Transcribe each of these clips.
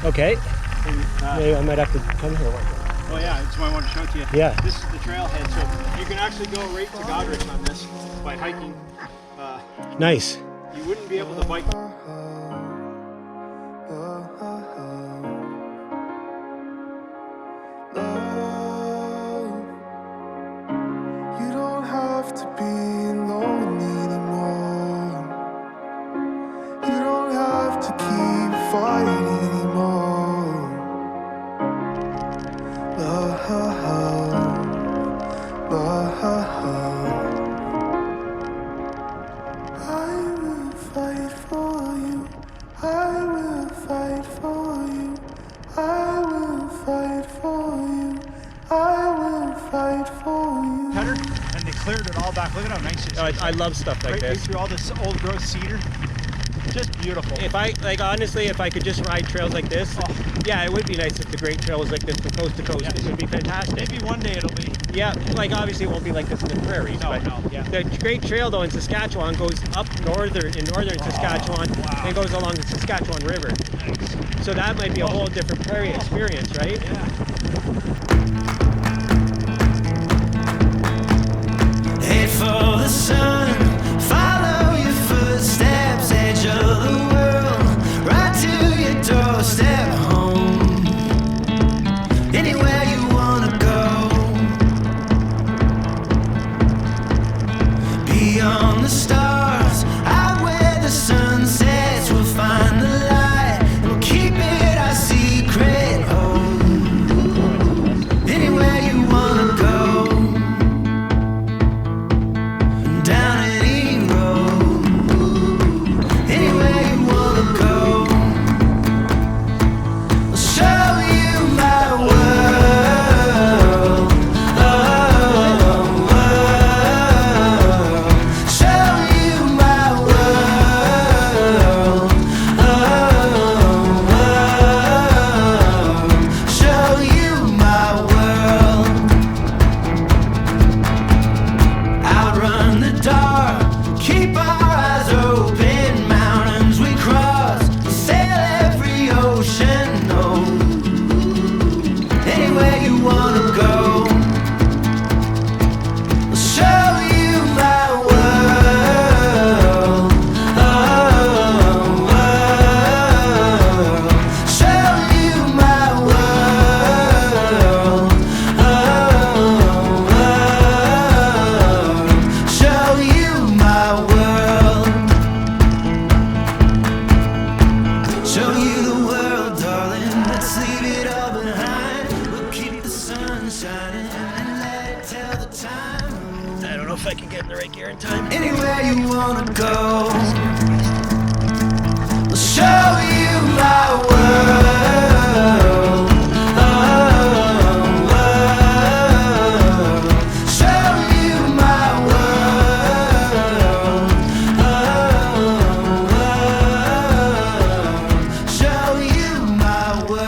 Okay. And, maybe I might have to come here one day. Oh yeah, that's why I wanted to show it to you. Yeah. This is the trailhead, so you can actually go right to Goderich on this by hiking. Nice. You wouldn't be able to bike. You don't have to be lonely anymore. You don't have to keep fighting anymore. Love, love. I will fight for you. I will fight for you. I will fight for you. I will fight for you. Cutter, and they cleared it all back. Look at how nice it is. I love stuff like right this. through all this old growth cedar. Just beautiful. If I, like, honestly, if I could just ride trails like this, yeah, it would be nice if the great trail was like this from coast to coast. Yeah. It would be fantastic. Maybe one day it'll be. Yeah, like obviously it won't be like this in the prairies, No, but no, yeah. the great trail though in Saskatchewan goes up northern Saskatchewan wow. and goes along the Saskatchewan River. Nice. So that might be a whole different prairie experience, right? Yeah. Head for the sun, follow your footsteps, edge of the world, right to your doorstep home. Anywhere you wanna go, beyond the stars, out where the sun sets, we'll find the light, and we'll keep it our secret home. Anywhere you wanna go. Down an Eden Road, anywhere you if I can get in the right gear in time. Anywhere you wanna go, I'll show you my world. Oh, oh, show you my world. Oh, oh, show you my world.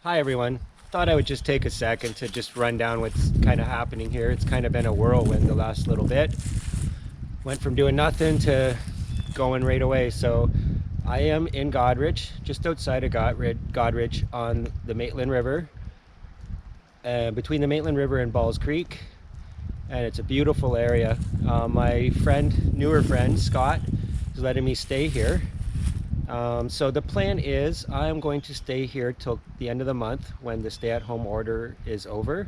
Hi everyone. Thought I would just take a second to just run down what's kind of happening here. It's kind of been a whirlwind the last little bit. Went from doing nothing to going right away. So I am in Goderich, just outside of Goderich on the Maitland River, between the Maitland River and Balls Creek, and it's a beautiful area. My newer friend Scott is letting me stay here. So the plan is I'm going to stay here till the end of the month when the stay-at-home order is over,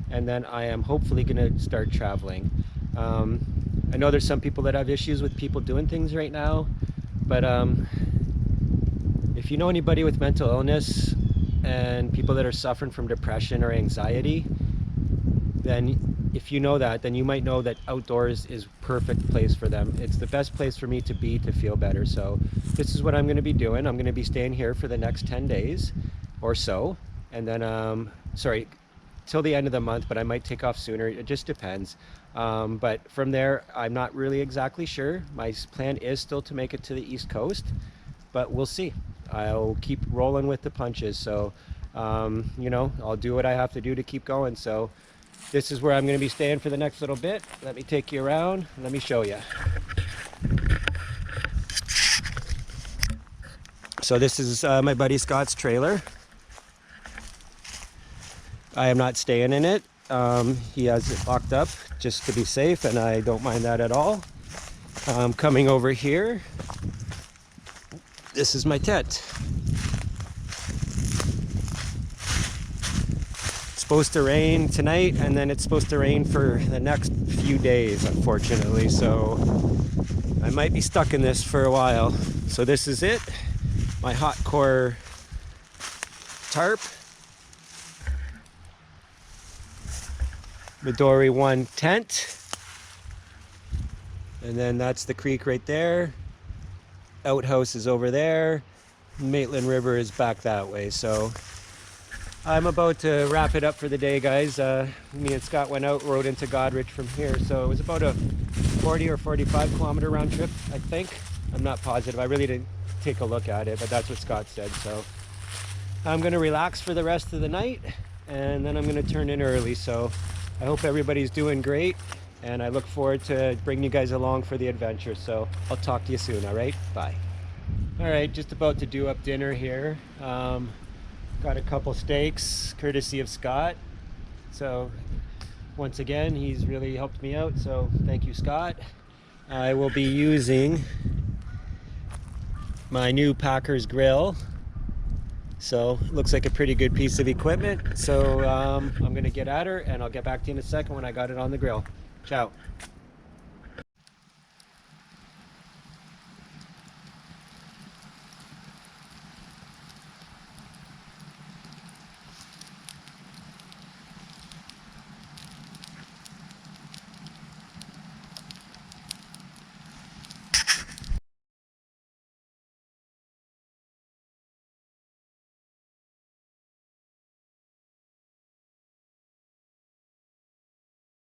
and then I am hopefully going to start traveling. I know there's some people that have issues with people doing things right now, but if you know anybody with mental illness and people that are suffering from depression or anxiety, then if you know that, then you might know that outdoors is perfect place for them. It's the best place for me to be to feel better. So this is what I'm going to be doing. I'm going to be staying here for the next 10 days or so, and then sorry, till the end of the month, but I might take off sooner. It just depends. But from there, I'm not really exactly sure. My plan is still to make it to the East Coast, but we'll see. I'll keep rolling with the punches. So you know, I'll do what I have to do to keep going. So this is where I'm going to be staying for the next little bit. Let me take you around. Let me show you. So this is my buddy Scott's trailer. I am not staying in it. He has it locked up just to be safe, and I don't mind that at all. Coming over here, this is my tent. It's supposed to rain tonight, and then it's supposed to rain for the next few days, unfortunately. So I might be stuck in this for a while. So this is it, my hot core tarp. Midori 1 tent. And then that's the creek right there. Outhouse is over there. Maitland River is back that way. So I'm about to wrap it up for the day, guys. Me and Scott went out, rode into Goderich from here. So it was about a 40 or 45 kilometer round trip, I think. I'm not positive. I really didn't take a look at it, but that's what Scott said. So I'm going to relax for the rest of the night, and then I'm going to turn in early. So I hope everybody's doing great, and I look forward to bringing you guys along for the adventure. So I'll talk to you soon, all right? Bye. All right, just about to do up dinner here. Got a couple steaks, courtesy of Scott. So once again, he's really helped me out, so thank you, Scott. I will be using my new Packers grill. So it looks like a pretty good piece of equipment. So I'm gonna get at her, and I'll get back to you in a second when I got it on the grill. Ciao.